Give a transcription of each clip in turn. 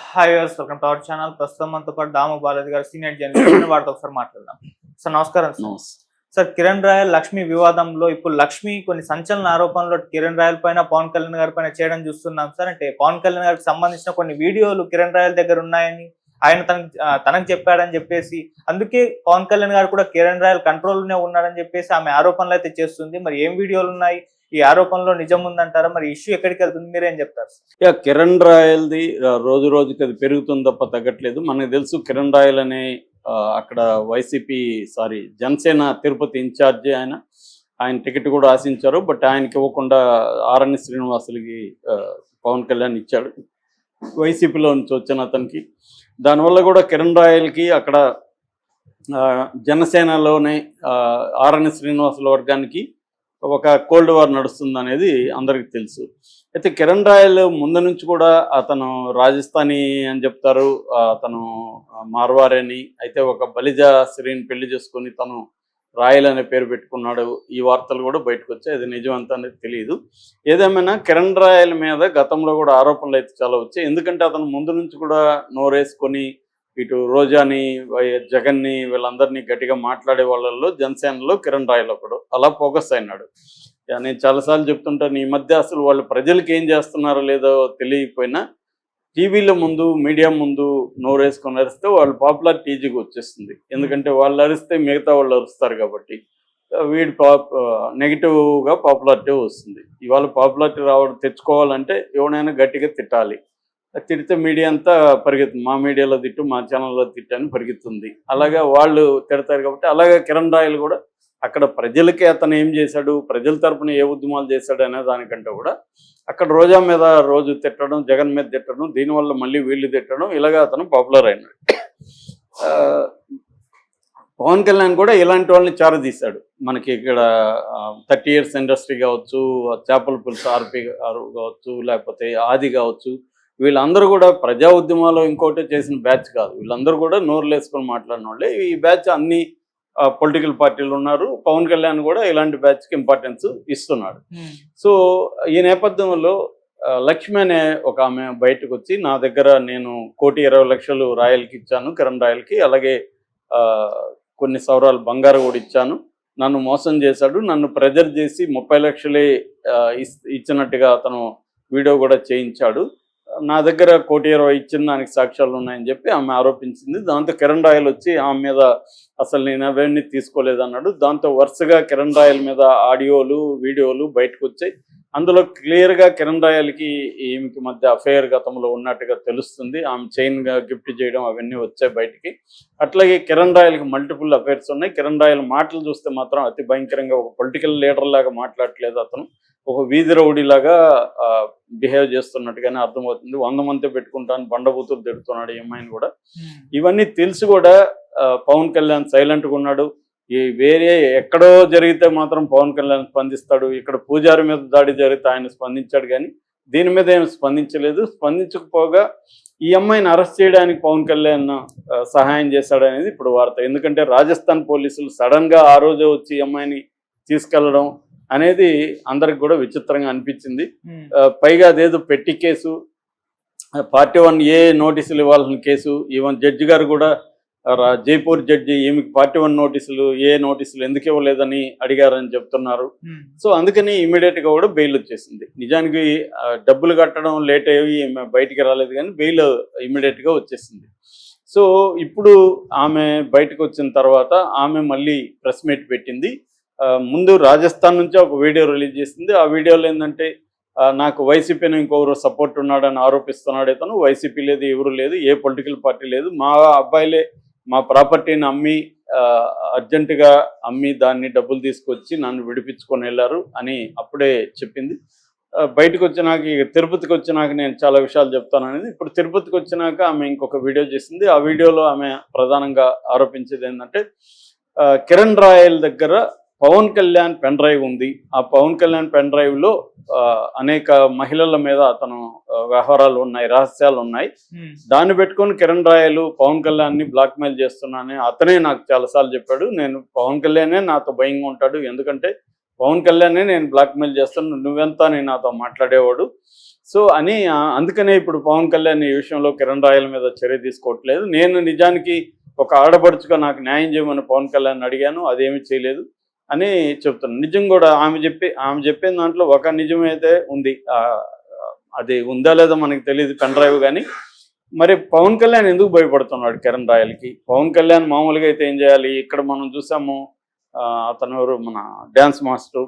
Hi viewers, welcome to our channel. ప్రస్తుతం మనతో పాటు దాము బాలాజీ గారు, సీనియర్ జర్నలిస్ట్. వారితో ఒకసారి మాట్లాడదాం. సార్ నమస్కారం. సార్ కిరణ్ రాయల్ లక్ష్మి వివాదంలో ఇప్పుడు లక్ష్మి కొన్ని సంచలన ఆరోపణలు కిరణ్ రాయల్ పైన, పవన్ కళ్యాణ్ గారి పైన చేయడం చూస్తున్నాం సార్. అంటే పవన్ కళ్యాణ్ గారికి సంబంధించిన కొన్ని వీడియోలు కిరణ్ రాయల్ దగ్గర ఉన్నాయని, ఆయన తనకు చెప్పాడని చెప్పేసి, అందుకే పవన్ కళ్యాణ్ గారు కూడా కిరణ్ రాయల్ కంట్రోల్లోనే ఉన్నాడని చెప్పేసి ఆమె ఆరోపణలు అయితే చేస్తుంది. మరి ఏం వీడియోలు ఉన్నాయి, ఈ ఆరోపణలో నిజం ఉందంటారా? మరి ఇష్యూ ఎక్కడికి వెళ్తుంది, మీరేం చెప్తారు? కిరణ్ రాయల్ది రోజు రోజుకి అది పెరుగుతుంది తప్ప తగ్గట్లేదు. మనకు తెలుసు కిరణ్ రాయల్ అనే అక్కడ జనసేన తిరుపతి ఇన్ఛార్జి ఆయన టికెట్ కూడా ఆశించారు. బట్ ఆయనకి ఇవ్వకుండా ఆర్ఎన్ శ్రీనివాసులకి పవన్ కళ్యాణ్ ఇచ్చాడు, వైసీపీలో నుంచి వచ్చిన అతనికి. దానివల్ల కూడా కిరణ్ రాయల్కి అక్కడ జనసేనలోనే ఆర్ఎన్ శ్రీనివాసుల వర్గానికి ఒక కోల్డ్ వార్ నడుస్తుంది అనేది అందరికి తెలుసు. అయితే కిరణ్ రాయల్ ముందు నుంచి కూడా అతను రాజస్థానీ అని చెప్తారు, అతను మార్వారి అని. అయితే ఒక బలిజ స్త్రీని పెళ్లి చేసుకొని తను రాయల్ అనే పేరు పెట్టుకున్నాడు. ఈ వార్తలు కూడా బయటకు వచ్చాయి. అది నిజం అంత అనేది తెలియదు. ఏదేమైనా కిరణ్ రాయల్ మీద గతంలో కూడా ఆరోపణలు అయితే చాలా వచ్చాయి. ఎందుకంటే అతను ముందు నుంచి కూడా నోరేసుకొని ఇటు రోజాని, జగన్ని, వీళ్ళందరినీ గట్టిగా మాట్లాడే వాళ్ళల్లో జనసేనలో కిరణ్ రాయల్ ఒకడు. అలా ఫోకస్ అయినాడు. నేను చాలాసార్లు చెప్తుంటాను, ఈ మధ్య అసలు వాళ్ళు ప్రజలకు ఏం చేస్తున్నారో లేదో తెలియకపోయినా టీవీల ముందు, మీడియా ముందు నోరేసుకొని అరిస్తే వాళ్ళు పాపులారిటీ ఈజీగా వచ్చేస్తుంది. ఎందుకంటే వాళ్ళు అరిస్తే మిగతా వాళ్ళు అరుస్తారు కాబట్టి వీడు నెగిటివ్గా పాపులారిటీ వస్తుంది. ఇవాళ పాపులారిటీ తెచ్చుకోవాలంటే ఎవరైనా గట్టిగా తిట్టాలి. తిడితే మీడియా అంతా పరిగెత్తుంది, మా మీడియాలో తిట్టు, మా ఛానల్లో తిట్టు అని పరిగెత్తుంది. అలాగా వాళ్ళు తిడతారు కాబట్టి, అలాగే కిరణ్ రాయల్ కూడా అక్కడ ప్రజలకి అతను ఏం చేశాడు, ప్రజల తరపున ఏ ఉద్యమాలు చేశాడు అనే దానికంటే కూడా అక్కడ రోజా మీద రోజు తిట్టడం, జగన్ మీద తిట్టడం, దీనివల్ల మళ్ళీ వీళ్ళు తిట్టడం, ఇలాగా అతను పాపులర్ అయినాడు. పవన్ కళ్యాణ్ కూడా ఇలాంటి వాళ్ళని చారదీశాడు. మనకి ఇక్కడ 30 years ఇండస్ట్రీ కావచ్చు, చేపల పులుసు ఆర్పి గారు కావచ్చు, లేకపోతే ఆది కావచ్చు, వీళ్ళందరూ కూడా ప్రజా ఉద్యమాలు ఇంకోటి చేసిన బ్యాచ్ కాదు. వీళ్ళందరూ కూడా నోరులు వేసుకొని మాట్లాడిన వాళ్ళే. ఈ బ్యాచ్ అన్ని పొలిటికల్ పార్టీలు ఉన్నారు. పవన్ కళ్యాణ్ కూడా ఇలాంటి బ్యాచ్కి ఇంపార్టెన్స్ ఇస్తున్నాడు. సో ఈ నేపథ్యంలో లక్ష్మి అనే ఒక ఆమె బయటకు వచ్చి, నా దగ్గర నేను 1,20,00,000 రాయల్కి ఇచ్చాను, కిరణ్ రాయల్కి, అలాగే కొన్ని సవరాలు బంగారు కూడా ఇచ్చాను, నన్ను మోసం చేశాడు, నన్ను ప్రెజర్ చేసి 30 లక్షలే ఇచ్చినట్టుగా అతను వీడియో కూడా చేయించాడు, నా దగ్గర 1,20,00,000 ఇచ్చిన దానికి సాక్ష్యాలు ఉన్నాయని చెప్పి ఆమె ఆరోపించింది. దాంతో కిరణ్ రాయల్ వచ్చి ఆమె మీద అసలు నేను అవన్నీ తీసుకోలేదన్నాడు. దాంతో వరుసగా కిరణ్ రాయల్ మీద ఆడియోలు, వీడియోలు బయటకు వచ్చాయి. అందులో క్లియర్గా కిరణ్ రాయల్కి ఈమెకి మధ్య అఫైర్ గతంలో ఉన్నట్టుగా తెలుస్తుంది. ఆమె చైన్గా గిఫ్ట్ చేయడం అవన్నీ వచ్చాయి బయటికి. అట్లాగే కిరణ్ రాయల్కి మల్టిపుల్ అఫైర్స్ ఉన్నాయి. కిరణ్ రాయల్ మాటలు చూస్తే మాత్రం అతి భయంకరంగా ఒక పొలిటికల్ లీడర్ లాగా మాట్లాడట్లేదు, అతను ఒక వీధి రౌడీలాగా బిహేవ్ చేస్తున్నట్టుగానే అర్థమవుతుంది. 100 మంది పెట్టుకుంటాను బండబూతులు తిడుతున్నాడు ఈ అమ్మాయిని కూడా. ఇవన్నీ తెలిసి కూడా పవన్ కళ్యాణ్ సైలెంట్గా ఉన్నాడు. ఈ వేరే ఎక్కడో జరిగితే మాత్రం పవన్ కళ్యాణ్ స్పందిస్తాడు, ఇక్కడ పూజారి మీద దాడి జరిగితే ఆయన స్పందించాడు, కానీ దీని మీద ఏమి స్పందించలేదు. స్పందించకపోగా ఈ అమ్మాయిని అరెస్ట్ చేయడానికి పవన్ కళ్యాణ్ సహాయం చేశాడనేది ఇప్పుడు వార్త. ఎందుకంటే రాజస్థాన్ పోలీసులు సడన్గా ఆ రోజే వచ్చి ఈ అమ్మాయిని తీసుకెళ్లడం అనేది అందరికి కూడా విచిత్రంగా అనిపించింది. పైగా అదేదో పెట్టి కేసు, Part 1A నోటీసులు ఇవ్వాల్సిన కేసు. ఈవెన్ జడ్జి గారు కూడా, జైపూర్ జడ్జి, ఈమెకి Part 1 నోటీసులు, ఏ నోటీసులు ఎందుకు ఇవ్వలేదని అడిగారని చెప్తున్నారు. సో అందుకని ఇమీడియట్గా కూడా బెయిల్ వచ్చేసింది. నిజానికి డబ్బులు కట్టడం లేట్ అయ్యి బయటికి రాలేదు, కానీ బెయిల్ ఇమీడియట్గా వచ్చేసింది. సో ఇప్పుడు ఆమె బయటకు వచ్చిన తర్వాత ఆమె మళ్ళీ ప్రెస్ మీట్ పెట్టింది. ముందు రాజస్థాన్ నుంచి ఒక వీడియో రిలీజ్ చేసింది. ఆ వీడియోలో ఏంటంటే, నాకు వైసీపీని ఇంకొకరు సపోర్ట్ ఉన్నాడని ఆరోపిస్తున్నాడు ఇతను. వైసీపీ లేదు, ఎవరు లేదు, ఏ పొలిటికల్ పార్టీ లేదు, మా అబ్బాయిలే మా ప్రాపర్టీని అమ్మి అర్జెంటుగా అమ్మి దాన్ని డబ్బులు తీసుకొచ్చి నన్ను విడిపించుకొని వెళ్ళారు అని అప్పుడే చెప్పింది. బయటకు వచ్చినాక, తిరుపతికి వచ్చినాక నేను చాలా విషయాలు చెప్తాను అనేది. ఇప్పుడు తిరుపతికి వచ్చినాక ఆమె ఇంకొక వీడియో చేసింది. ఆ వీడియోలో ఆమె ప్రధానంగా ఆరోపించేది ఏంటంటే, కిరణ్ రాయల్ దగ్గర పవన్ కళ్యాణ్ పెన్ డ్రైవ్ ఉంది. ఆ పవన్ కళ్యాణ్ పెన్ డ్రైవ్లో అనేక మహిళల మీద అతను వ్యవహారాలు ఉన్నాయి, రహస్యాలు ఉన్నాయి. దాన్ని పెట్టుకొని కిరణ్ రాయల్ పవన్ కళ్యాణ్ని బ్లాక్మెయిల్ చేస్తున్నానని అతనే నాకు చాలాసార్లు చెప్పాడు. నేను పవన్ కళ్యాణే నాతో భయంగా ఉంటాడు, ఎందుకంటే పవన్ కళ్యాణ్నే నేను బ్లాక్మెయిల్ చేస్తాను, నువ్వెంత అని నాతో మాట్లాడేవాడు. సో అని అందుకనే ఇప్పుడు పవన్ కళ్యాణ్ ఈ విషయంలో కిరణ్ రాయల మీద చర్య తీసుకోవట్లేదు. నేను నిజానికి ఒక ఆడపడుచుగా నాకు న్యాయం చేయమని పవన్ కళ్యాణ్ అడిగాను, అదేమీ చేయలేదు అని చెప్తున్నాను. నిజం కూడా ఆమె చెప్పిన దాంట్లో ఒక నిజమైతే ఉంది. అది ఉందా లేదా మనకి తెలియదు, పెన్ డ్రైవ్. కానీ మరి పవన్ కళ్యాణ్ ఎందుకు భయపడుతున్నాడు కిరణ్ రాయల్కి? పవన్ కళ్యాణ్ మామూలుగా అయితే ఏం చేయాలి? ఇక్కడ మనం చూసాము, అతను ఎవరు, మన డ్యాన్స్ మాస్టర్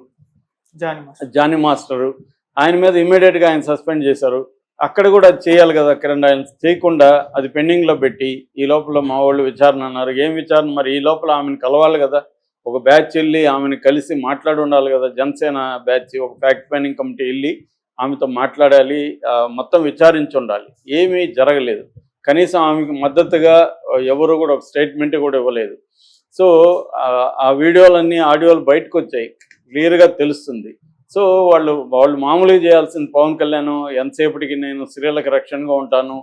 జానీ మాస్టరు, ఆయన మీద ఇమ్మీడియట్గా ఆయన సస్పెండ్ చేశారు. అక్కడ కూడా అది చేయాలి కదా కిరణ్ రాయల్. చేయకుండా అది పెండింగ్లో పెట్టి ఈ లోపల మా వాళ్ళు విచారణ అన్నారు. ఏం విచారణ? మరి ఈ లోపల ఆమెను కలవాలి కదా, ఒక బ్యాచ్ వెళ్ళి ఆమెను కలిసి మాట్లాడి ఉండాలి కదా. జనసేన బ్యాచ్ ఒక ఫ్యాక్ట్ ఫైండింగ్ కమిటీ వెళ్ళి ఆమెతో మాట్లాడాలి, మొత్తం విచారించి ఉండాలి. ఏమీ జరగలేదు. కనీసం ఆమెకు మద్దతుగా ఎవరు కూడా ఒక స్టేట్మెంట్ కూడా ఇవ్వలేదు. సో ఆ వీడియోలన్నీ ఆడియోలు బయటకు వచ్చాయి, క్లియర్గా తెలుస్తుంది. సో వాళ్ళు మామూలుగా చేయాల్సింది, పవన్ కళ్యాణ్ ఎంతసేపటికి నేను స్త్రీలకు రక్షణగా ఉంటాను,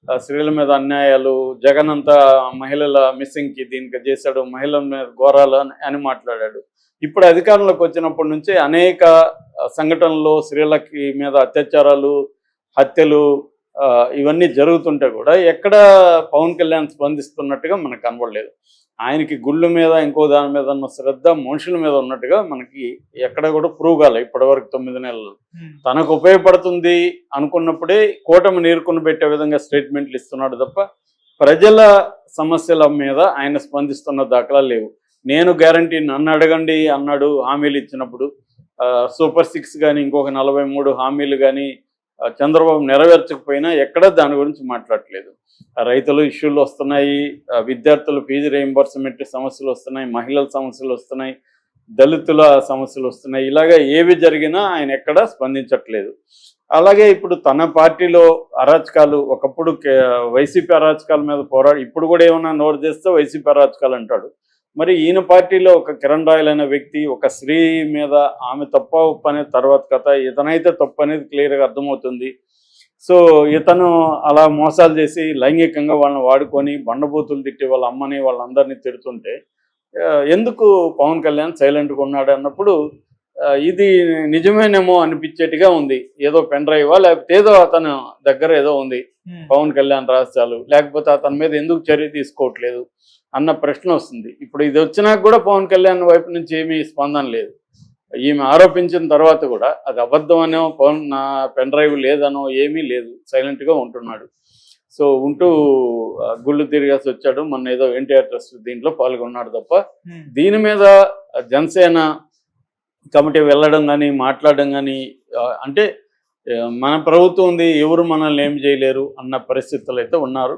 స్త్రీల మీద అన్యాయాలు, జగన్ అంతా మహిళల మిస్సింగ్కి దీనికి చేశాడు, మహిళల మీద ఘోరాలు అని మాట్లాడాడు. ఇప్పుడు అధికారంలోకి వచ్చినప్పటి నుంచి అనేక సంఘటనలు, స్త్రీలకి మీద అత్యాచారాలు, హత్యలు ఇవన్నీ జరుగుతుంటే కూడా ఎక్కడ పవన్ కళ్యాణ్ స్పందిస్తున్నట్టుగా మనకు కనబడలేదు. ఆయనకి గుళ్ళు మీద ఇంకో దాని మీద ఉన్న శ్రద్ధ మనుషుల మీద ఉన్నట్టుగా మనకి ఎక్కడ కూడా ప్రూవ్ కాలే ఇప్పటివరకు 9 నెలలు. తనకు ఉపయోగపడుతుంది అనుకున్నప్పుడే కూటమి నీరుకుని పెట్టే విధంగా స్టేట్మెంట్లు ఇస్తున్నాడు తప్ప ప్రజల సమస్యల మీద ఆయన స్పందిస్తున్న దాఖలా లేవు. నేను గ్యారంటీ, నన్ను అడగండి అన్నాడు హామీలు ఇచ్చినప్పుడు. సూపర్ 6 కానీ ఇంకొక 43 హామీలు కానీ చంద్రబాబు నెరవేర్చకపోయినా ఎక్కడా దాని గురించి మాట్లాడట్లేదు. రైతులు ఇష్యూలు వస్తున్నాయి, విద్యార్థుల ఫీజు రీయింబర్స్మెంట్ సమస్యలు వస్తున్నాయి, మహిళల సమస్యలు వస్తున్నాయి, దళితుల సమస్యలు వస్తున్నాయి. ఇలాగా ఏవి జరిగినా ఆయన ఎక్కడా స్పందించట్లేదు. అలాగే ఇప్పుడు తన పార్టీలో అరాచకాలు, ఒకప్పుడు వైసీపీ అరాచకాల మీద పోరాడు, ఇప్పుడు కూడా ఏమన్నా నోరు చేస్తే వైసీపీ అరాచకాలు అంటాడు. మరి ఈయన పార్టీలో ఒక కిరణ్ రాయల్ అనే వ్యక్తి, ఒక స్త్రీ మీద ఆమె తప్ప ఉప్పు అనేది తర్వాత కథ, ఇతనైతే తప్పు అనేది క్లియర్గా అర్థమవుతుంది. సో ఇతను అలా మోసాలు చేసి లైంగికంగా వాళ్ళని వాడుకొని బండబూతులు తిట్టి వాళ్ళ అమ్మని వాళ్ళందరినీ తిడుతుంటే ఎందుకు పవన్ కళ్యాణ్ సైలెంట్గా ఉన్నాడు అన్నప్పుడు ఇది నిజమేనేమో అనిపించేట్టుగా ఉంది. ఏదో పెన్ డ్రైవా, లేకపోతే ఏదో అతను దగ్గర ఏదో ఉంది పవన్ కళ్యాణ్ రహస్యాలు, లేకపోతే అతని మీద ఎందుకు చర్య తీసుకోవట్లేదు అన్న ప్రశ్న వస్తుంది. ఇప్పుడు ఇది వచ్చినాక కూడా పవన్ కళ్యాణ్ వైపు నుంచి ఏమీ స్పందన లేదు. ఈమె ఆరోపించిన తర్వాత కూడా అది అబద్ధం అనో, నా పెన్ డ్రైవ్ లేదనో ఏమీ లేదు, సైలెంట్గా ఉంటున్నాడు. సో ఉంటూ గుళ్ళు తిరిగేసి వచ్చాడు. మొన్న ఏదో ఎన్టీఆర్ ట్రస్ట్ దీంట్లో పాల్గొన్నాడు తప్ప దీని మీద జనసేన కమిటీ వెళ్ళడం కానీ మాట్లాడడం కానీ, అంటే మన ప్రభుత్వం ఉంది, ఎవరు మనల్ని ఏం చేయలేరు అన్న పరిస్థితులు అయితే ఉన్నారు.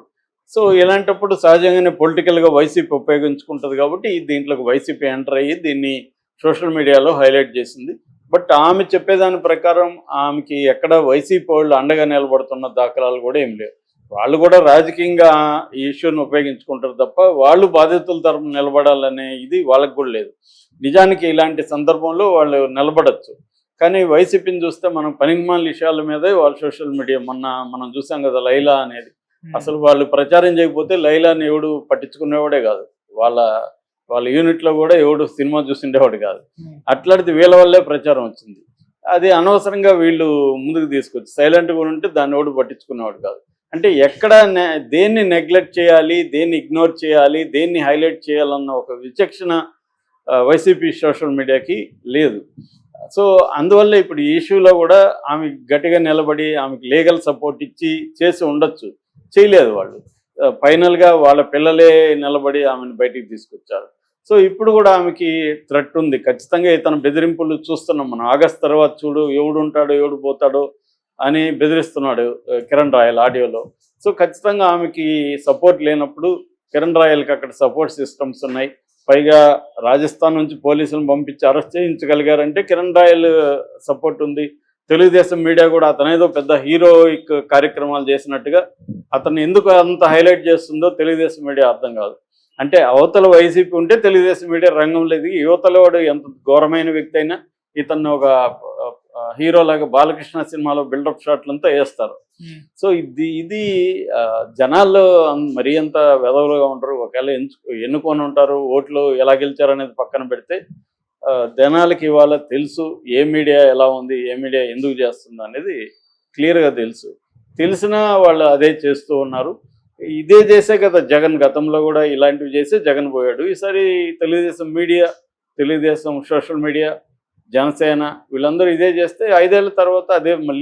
సో ఇలాంటప్పుడు సహజంగానే పొలిటికల్గా వైసీపీ ఉపయోగించుకుంటుంది కాబట్టి దీంట్లోకి వైసీపీ ఎంటర్ అయ్యి దీన్ని సోషల్ మీడియాలో హైలైట్ చేసింది. బట్ ఆమె చెప్పేదాని ప్రకారం ఆమెకి ఎక్కడ వైసీపీ వాళ్ళు అండగా నిలబడుతున్న దాఖలాలు కూడా ఏం లేవు. వాళ్ళు కూడా రాజకీయంగా ఈ ఇష్యూని ఉపయోగించుకుంటారు తప్ప వాళ్ళు బాధితుల తరపున నిలబడాలనే ఇది వాళ్ళకి కూడా లేదు. నిజానికి ఇలాంటి సందర్భంలో వాళ్ళు నిలబడచ్చు, కానీ వైసీపీని చూస్తే మనం పనికిమాలిన విషయాల మీదే వాళ్ళు సోషల్ మీడియా, మనం చూసాం కదా లైలా అనేది, అసలు వాళ్ళు ప్రచారం చేయకపోతే లైలాని ఎవడు పట్టించుకునేవాడే కాదు, వాళ్ళ యూనిట్లో కూడా ఎవడు సినిమా చూసిండేవాడు కాదు. అట్లాంటిది వీళ్ళ వల్లే ప్రచారం వచ్చింది. అది అనవసరంగా వీళ్ళు ముందుకు తీసుకొచ్చి సైలెంట్గా ఉంటే దాన్ని ఎవడు పట్టించుకునేవాడు కాదు. అంటే ఎక్కడ దేన్ని నెగ్లెక్ట్ చేయాలి, దేన్ని ఇగ్నోర్ చేయాలి, దేన్ని హైలైట్ చేయాలన్న ఒక విచక్షణ వైసీపీ సోషల్ మీడియాకి లేదు. సో అందువల్ల ఇప్పుడు ఈ ఇష్యూలో కూడా ఆమె గట్టిగా నిలబడి ఆమెకి లీగల్ సపోర్ట్ ఇచ్చి చేసి ఉండొచ్చు, చేయలేదు. వాళ్ళు ఫైనల్గా వాళ్ళ పిల్లలే నిలబడి ఆమెను బయటికి తీసుకొచ్చారు. సో ఇప్పుడు కూడా ఆమెకి థ్రెట్ ఉంది ఖచ్చితంగా. ఇతను బెదిరింపులు చూస్తున్నాం మనం. ఆగస్ట్ తర్వాత చూడు ఎవడు ఉంటాడో ఎవడు పోతాడో అని బెదిరిస్తున్నాడు కిరణ్ రాయల్ ఆడియోలో. సో ఖచ్చితంగా ఆమెకి సపోర్ట్ లేనప్పుడు కిరణ్ రాయల్కి అక్కడ సపోర్ట్ సిస్టమ్స్ ఉన్నాయి. పైగా రాజస్థాన్ నుంచి పోలీసులను పంపించి అరెస్ట్ చేయించగలిగారంటే కిరణ్ రాయల్ సపోర్ట్ ఉంది. తెలుగుదేశం మీడియా కూడా అతనేదో పెద్ద హీరోయిక్ కార్యక్రమాలు చేసినట్టుగా అతను ఎందుకు అంత హైలైట్ చేస్తుందో తెలుగుదేశం మీడియా అర్థం కాదు. అంటే అవతల వైసీపీ ఉంటే తెలుగుదేశం మీడియా రంగంలో దిగి యువతలో వాడు ఎంత ఘోరమైన వ్యక్తి అయినా ఇతన్ని ఒక హీరోలాగా బాలకృష్ణ సినిమాలో బిల్డప్ షాట్లంతా వేస్తారు. సో ఇది జనాల్లో మరీ అంత వెదవులుగా ఉంటారు. ఒకవేళ ఎన్నుకొని ఉంటారు, ఓట్లు ఎలా గెలిచారు అనేది పక్కన పెడితే జనాలకి ఇవాళ తెలుసు ఏ మీడియా ఎలా ఉంది, ఏ మీడియా ఎందుకు చేస్తుంది అనేది క్లియర్గా తెలిసినా వాళ్ళు అదే చేస్తూ ఉన్నారు. ఇదే చేసే కదా జగన్, గతంలో కూడా ఇలాంటివి చేసే జగన్ పోయాడు. ఈసారి Telugu Desam media, Telugu Desam social media, Janasena వీళ్ళందరూ ఇదే చేస్తే 5 ఏళ్ల తర్వాత అదే మళ్ళీ